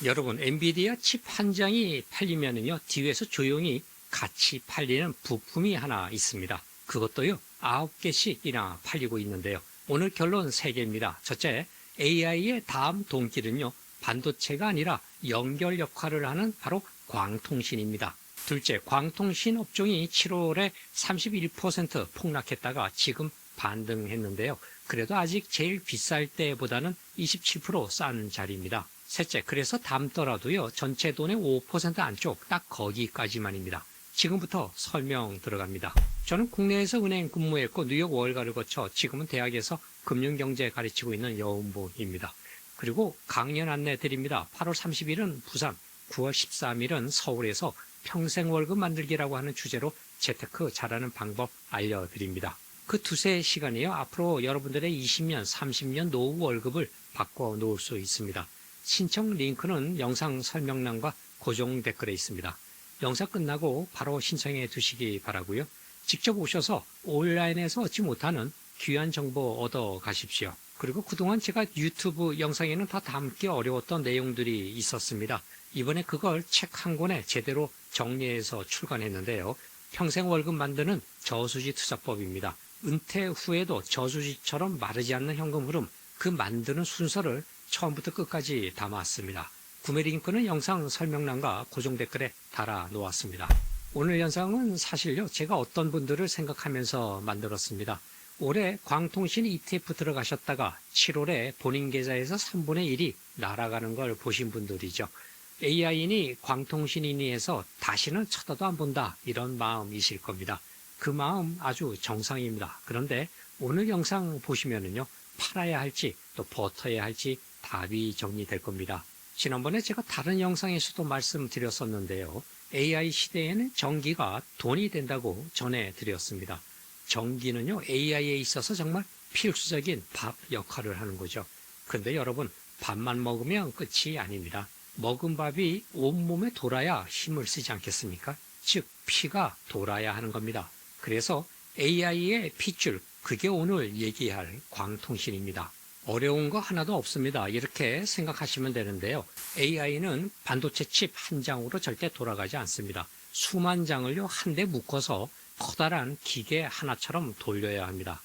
여러분, 엔비디아 칩 한 장이 팔리면은요, 뒤에서 조용히 같이 팔리는 부품이 하나 있습니다. 그것도요, 9개씩이나 팔리고 있는데요. 오늘 결론 3개입니다. 첫째, AI의 다음 동길은요, 반도체가 아니라 연결 역할을 하는 바로 광통신입니다. 둘째, 광통신 업종이 7월에 31% 폭락했다가 지금 반등했는데요. 그래도 아직 제일 비쌀 때보다는 27%싼 자리입니다. 셋째, 그래서 담더라도요, 전체 돈의 5% 안쪽 딱 거기까지만입니다. 지금부터 설명 들어갑니다. 저는 국내에서 은행 근무했고 뉴욕 월가를 거쳐 지금은 대학에서 금융경제 가르치고 있는 여운보입니다. 그리고 강연 안내 드립니다. 8월 30일은 부산, 9월 13일은 서울에서 평생 월급 만들기라고 하는 주제로 재테크 잘하는 방법 알려드립니다. 그 두세 시간이요, 앞으로 여러분들의 20년, 30년 노후 월급을 바꿔 놓을 수 있습니다. 신청 링크는 영상 설명란과 고정 댓글에 있습니다. 영상 끝나고 바로 신청해 두시기 바라고요. 직접 오셔서 온라인에서 얻지 못하는 귀한 정보 얻어 가십시오. 그리고 그동안 제가 유튜브 영상에는 다 담기 어려웠던 내용들이 있었습니다. 이번에 그걸 책 한 권에 제대로 정리해서 출간했는데요. 평생 월급 만드는 저수지 투자법입니다. 은퇴 후에도 저수지처럼 마르지 않는 현금 흐름, 그 만드는 순서를 처음부터 끝까지 담았습니다. 구매 링크는 영상 설명란과 고정 댓글에 달아 놓았습니다. 오늘 영상은 사실요, 제가 어떤 분들을 생각하면서 만들었습니다. 올해 광통신 ETF 들어가셨다가 7월에 본인 계좌에서 3분의 1이 날아가는 걸 보신 분들이죠. AI인이 광통신이니 해서 다시는 쳐다도 안 본다, 이런 마음이실 겁니다. 그 마음 아주 정상입니다. 그런데 오늘 영상 보시면은요, 팔아야 할지 또 버텨야 할지 답이 정리될 겁니다. 지난번에 제가 다른 영상에서도 말씀드렸었는데요. AI 시대에는 전기가 돈이 된다고 전해드렸습니다. 전기는요, AI에 있어서 정말 필수적인 밥 역할을 하는 거죠. 그런데 여러분, 밥만 먹으면 끝이 아닙니다. 먹은 밥이 온몸에 돌아야 힘을 쓰지 않겠습니까? 즉, 피가 돌아야 하는 겁니다. 그래서 AI의 핏줄, 그게 오늘 얘기할 광통신입니다. 어려운 거 하나도 없습니다. 이렇게 생각하시면 되는데요. AI는 반도체 칩 한 장으로 절대 돌아가지 않습니다. 수만 장을요, 한데 묶어서 커다란 기계 하나처럼 돌려야 합니다.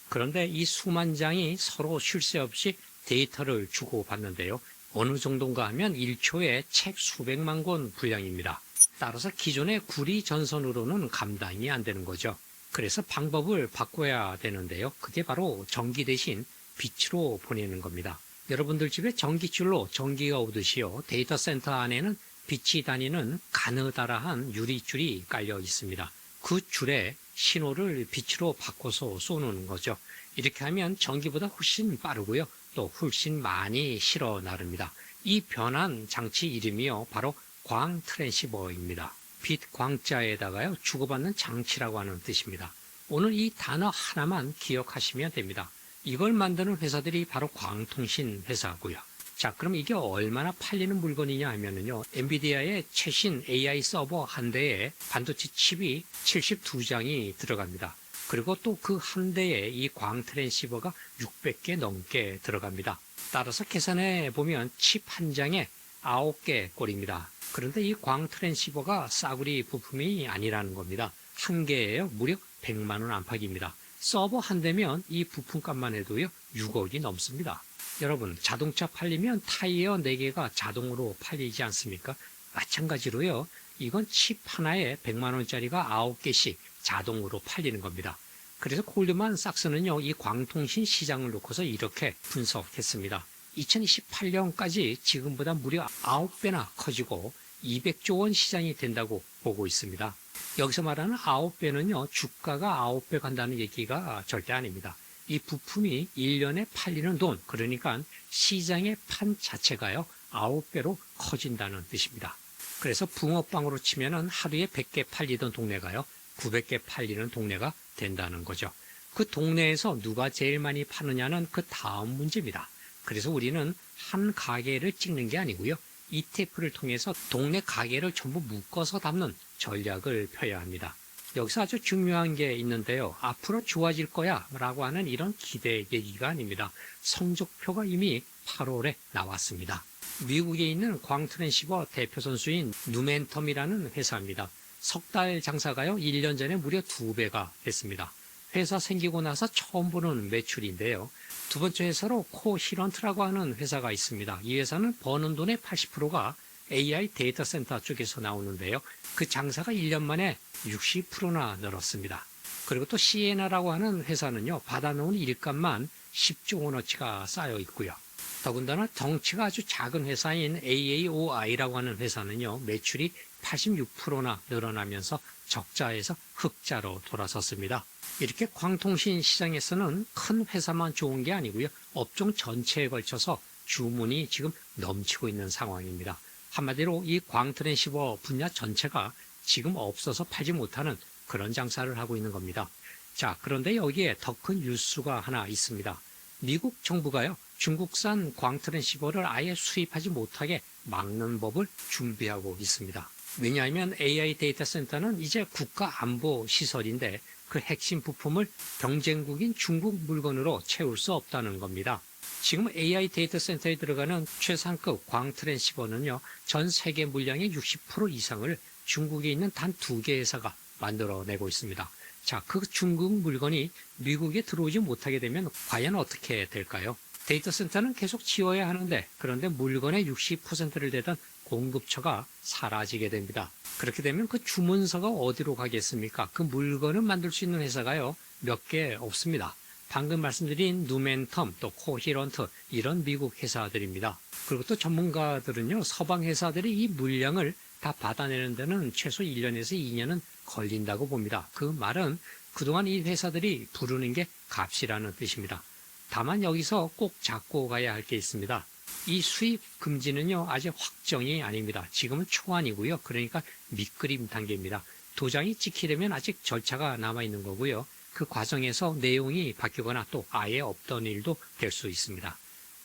그런데 이 수만 장이 서로 쉴 새 없이 데이터를 주고받는데요. 어느 정도인가 하면 1초에 책 수백만 권 분량입니다. 따라서 기존의 구리 전선으로는 감당이 안 되는 거죠. 그래서 방법을 바꿔야 되는데요. 그게 바로 전기 대신 빛으로 보내는 겁니다. 여러분들 집에 전기줄로 전기가 오듯이요, 데이터 센터 안에는 빛이 다니는 가느다란 유리줄이 깔려 있습니다. 그 줄에 신호를 빛으로 바꿔서 쏘는 거죠. 이렇게 하면 전기보다 훨씬 빠르고요, 또 훨씬 많이 실어 나릅니다. 이 변환 장치 이름이요, 바로 광 트랜시버입니다. 빛 광자에다가요, 주고받는 장치라고 하는 뜻입니다. 오늘 이 단어 하나만 기억하시면 됩니다. 이걸 만드는 회사들이 바로 광통신 회사고요. 자, 그럼 이게 얼마나 팔리는 물건이냐 하면은요, 엔비디아의 최신 AI 서버 한 대에 반도체 칩이 72장이 들어갑니다. 그리고 또 그 한 대에 이 광 트랜시버가 600개 넘게 들어갑니다. 따라서 계산해 보면 칩 한 장에 9개 꼴입니다. 그런데 이 광 트랜시버가 싸구리 부품이 아니라는 겁니다. 한 개에요, 무려 100만 원 안팎입니다. 서버 한 대면 이 부품값만 해도요, 6억이 넘습니다. 여러분, 자동차 팔리면 타이어 4개가 자동으로 팔리지 않습니까? 마찬가지로요, 이건 칩 하나에 100만 원짜리가 9개씩 자동으로 팔리는 겁니다. 그래서 골드만삭스는요, 이 광통신 시장을 놓고서 이렇게 분석했습니다. 2028년까지 지금보다 무려 9배나 커지고 200조 원 시장이 된다고 보고 있습니다. 여기서 말하는 9배는요, 주가가 9배 간다는 얘기가 절대 아닙니다. 이 부품이 1년에 팔리는 돈, 그러니까 시장의 판 자체가요, 9배로 커진다는 뜻입니다. 그래서 붕어빵으로 치면은 하루에 100개 팔리던 동네가요, 900개 팔리는 동네가 된다는 거죠. 그 동네에서 누가 제일 많이 파느냐는 그 다음 문제입니다. 그래서 우리는 한 가게를 찍는 게 아니고요, ETF를 통해서 동네 가게를 전부 묶어서 담는 전략을 펴야 합니다. 여기서 아주 중요한 게 있는데요. 앞으로 좋아질 거야 라고 하는 이런 기대 얘기가 아닙니다. 성적표가 이미 8월에 나왔습니다. 미국에 있는 광트랜시버 대표 선수인 누멘텀이라는 회사입니다. 석 달 장사가요, 1년 전에 무려 2배가 됐습니다. 회사 생기고 나서 처음 보는 매출인데요. 두 번째 회사로 코히런트라고 하는 회사가 있습니다. 이 회사는 버는 돈의 80%가 AI 데이터 센터 쪽에서 나오는데요. 그 장사가 1년 만에 60%나 늘었습니다. 그리고 또 시에나라고 하는 회사는요, 받아놓은 일감만 10조 원어치가 쌓여 있고요. 더군다나 덩치가 아주 작은 회사인 AAOI라고 하는 회사는요, 매출이 86%나 늘어나면서 적자에서 흑자로 돌아섰습니다. 이렇게 광통신 시장에서는 큰 회사만 좋은 게 아니고요, 업종 전체에 걸쳐서 주문이 지금 넘치고 있는 상황입니다. 한마디로 이 광트랜시버 분야 전체가 지금 없어서 팔지 못하는 그런 장사를 하고 있는 겁니다. 자, 그런데 여기에 더 큰 뉴스가 하나 있습니다. 미국 정부가요, 중국산 광트랜시버를 아예 수입하지 못하게 막는 법을 준비하고 있습니다. 왜냐하면 AI 데이터 센터는 이제 국가 안보 시설인데 그 핵심 부품을 경쟁국인 중국 물건으로 채울 수 없다는 겁니다. 지금 AI 데이터 센터에 들어가는 최상급 광트랜시버는요, 전 세계 물량의 60% 이상을 중국에 있는 단 2개 회사가 만들어내고 있습니다. 자, 그 중국 물건이 미국에 들어오지 못하게 되면 과연 어떻게 될까요? 데이터 센터는 계속 지어야 하는데, 그런데 물건의 60%를 대던 공급처가 사라지게 됩니다. 그렇게 되면 그 주문서가 어디로 가겠습니까? 그 물건을 만들 수 있는 회사가요, 몇 개 없습니다. 방금 말씀드린 누멘텀, 또 코히런트, 이런 미국 회사들입니다. 그리고 또 전문가들은요, 서방 회사들이 이 물량을 다 받아내는 데는 최소 1년에서 2년은 걸린다고 봅니다. 그 말은 그동안 이 회사들이 부르는 게 값이라는 뜻입니다. 다만 여기서 꼭 잡고 가야 할 게 있습니다. 이 수입 금지는요, 아직 확정이 아닙니다. 지금은 초안이고요. 그러니까 밑그림 단계입니다. 도장이 찍히려면 아직 절차가 남아있는 거고요. 그 과정에서 내용이 바뀌거나 또 아예 없던 일도 될 수 있습니다.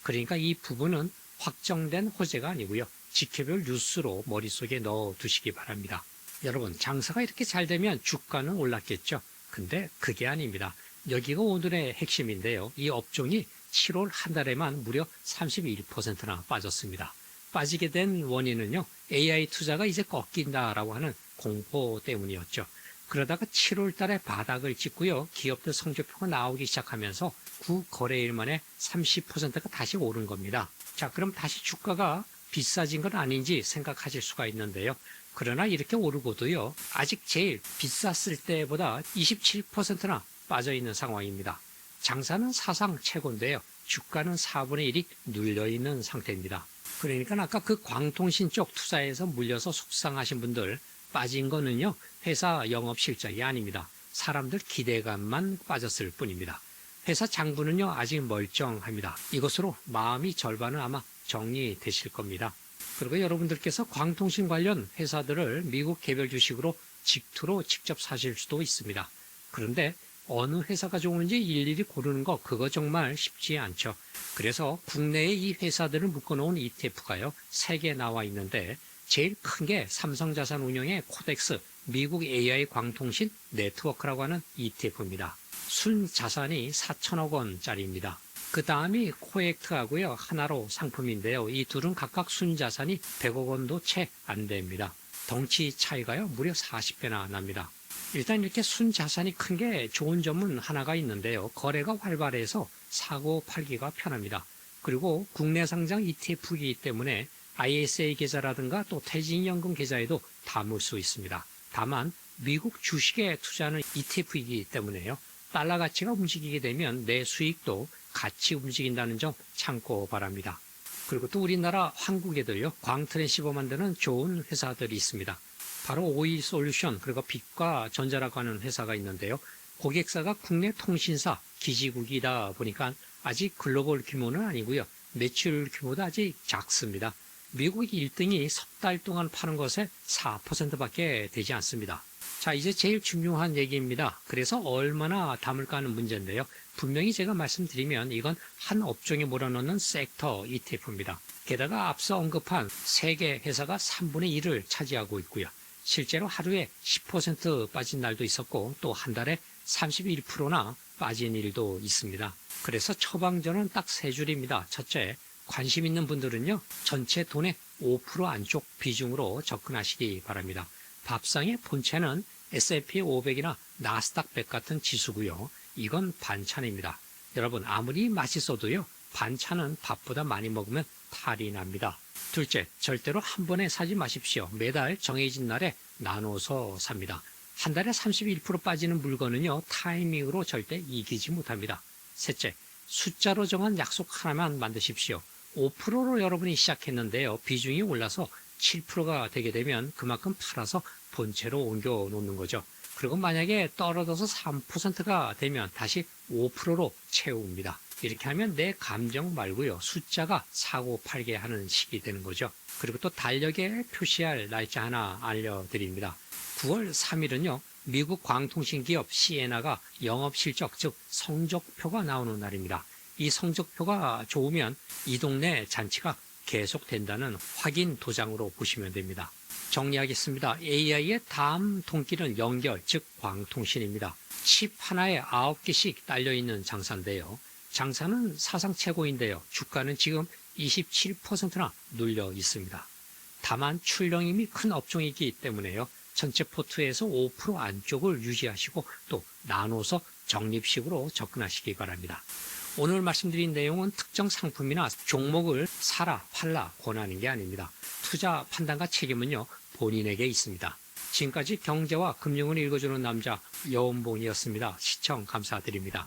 그러니까 이 부분은 확정된 호재가 아니고요, 지켜볼 뉴스로 머릿속에 넣어두시기 바랍니다. 여러분, 장사가 이렇게 잘 되면 주가는 올랐겠죠. 근데 그게 아닙니다. 여기가 오늘의 핵심인데요. 이 업종이 7월 한 달에만 무려 31%나 빠졌습니다. 빠지게 된 원인은요, AI 투자가 이제 꺾인다라고 하는 공포 때문이었죠. 그러다가 7월 달에 바닥을 찍고요, 기업들 성적표가 나오기 시작하면서 9거래일 만에 30%가 다시 오른 겁니다. 자, 그럼 다시 주가가 비싸진 건 아닌지 생각하실 수가 있는데요. 그러나 이렇게 오르고도요, 아직 제일 비쌌을 때보다 27%나 빠져있는 상황입니다. 장사는 사상 최고인데요, 주가는 4분의 1이 눌려있는 상태입니다. 그러니까 아까 그 광통신 쪽 투자에서 물려서 속상하신 분들, 빠진 거는요, 회사 영업 실적이 아닙니다. 사람들 기대감만 빠졌을 뿐입니다. 회사 장부는요, 아직 멀쩡합니다. 이것으로 마음이 절반은 아마 정리되실 겁니다. 그리고 여러분들께서 광통신 관련 회사들을 미국 개별 주식으로 직투로 직접 사실 수도 있습니다. 그런데 어느 회사가 좋은지 일일이 고르는 거, 그거 정말 쉽지 않죠. 그래서 국내에 이 회사들을 묶어놓은 ETF가요, 3개 나와 있는데, 제일 큰 게 삼성자산운용의 코덱스 미국 AI 광통신 네트워크라고 하는 ETF입니다. 순자산이 4천억 원짜리입니다. 그 다음이 코액트하고요, 하나로 상품인데요. 이 둘은 각각 순자산이 100억 원도 채 안 됩니다. 덩치 차이가요, 무려 40배나 납니다. 일단 이렇게 순자산이 큰 게 좋은 점은 하나가 있는데요. 거래가 활발해서 사고 팔기가 편합니다. 그리고 국내 상장 ETF이기 때문에 ISA 계좌라든가 또 퇴직연금 계좌에도 담을 수 있습니다. 다만 미국 주식에 투자하는 ETF이기 때문에요, 달러 가치가 움직이게 되면 내 수익도 같이 움직인다는 점 참고 바랍니다. 그리고 또 우리나라 한국에도요, 광트랜시버 만드는 좋은 회사들이 있습니다. 바로 오이솔루션, 그리고 빛과 전자라고 하는 회사가 있는데요. 고객사가 국내 통신사 기지국이다 보니까 아직 글로벌 규모는 아니고요, 매출 규모도 아직 작습니다. 미국 1등이 석 달 동안 파는 것에 4%밖에 되지 않습니다. 자, 이제 제일 중요한 얘기입니다. 그래서 얼마나 담을까 하는 문제인데요. 분명히 제가 말씀드리면 이건 한 업종에 몰아넣는 섹터 ETF입니다. 게다가 앞서 언급한 3개 회사가 3분의 1을 차지하고 있고요. 실제로 하루에 10% 빠진 날도 있었고, 또 한 달에 31%나 빠진 일도 있습니다. 그래서 처방전은 딱 3줄입니다. 첫째, 관심 있는 분들은요, 전체 돈의 5% 안쪽 비중으로 접근하시기 바랍니다. 밥상의 본체는 S&P 500이나 나스닥 100 같은 지수고요. 이건 반찬입니다. 여러분, 아무리 맛있어도요, 반찬은 밥보다 많이 먹으면 탈이 납니다. 둘째, 절대로 한 번에 사지 마십시오. 매달 정해진 날에 나눠서 삽니다. 한 달에 31% 빠지는 물건은요, 타이밍으로 절대 이기지 못합니다. 셋째, 숫자로 정한 약속 하나만 만드십시오. 5%로 여러분이 시작했는데요, 비중이 올라서 7%가 되게 되면 그만큼 팔아서 본체로 옮겨 놓는 거죠. 그리고 만약에 떨어져서 3%가 되면 다시 5%로 채웁니다. 이렇게 하면 내 감정 말고요, 숫자가 사고 팔게 하는 식이 되는 거죠. 그리고 또 달력에 표시할 날짜 하나 알려드립니다. 9월 3일은요, 미국 광통신기업 시에나가 영업실적, 즉 성적표가 나오는 날입니다. 이 성적표가 좋으면 이 동네 잔치가 계속된다는 확인 도장으로 보시면 됩니다. 정리하겠습니다. AI의 다음 통기는 연결, 즉 광통신입니다. 칩 하나에 9개씩 딸려있는 장사인데요. 장사는 사상 최고인데요. 주가는 지금 27%나 눌려 있습니다. 다만 출렁임이 큰 업종이기 때문에요, 전체 포트에서 5% 안쪽을 유지하시고 또 나눠서 적립식으로 접근하시기 바랍니다. 오늘 말씀드린 내용은 특정 상품이나 종목을 사라, 팔라 권하는 게 아닙니다. 투자 판단과 책임은요, 본인에게 있습니다. 지금까지 경제와 금융을 읽어주는 남자 여운봉이었습니다. 시청 감사드립니다.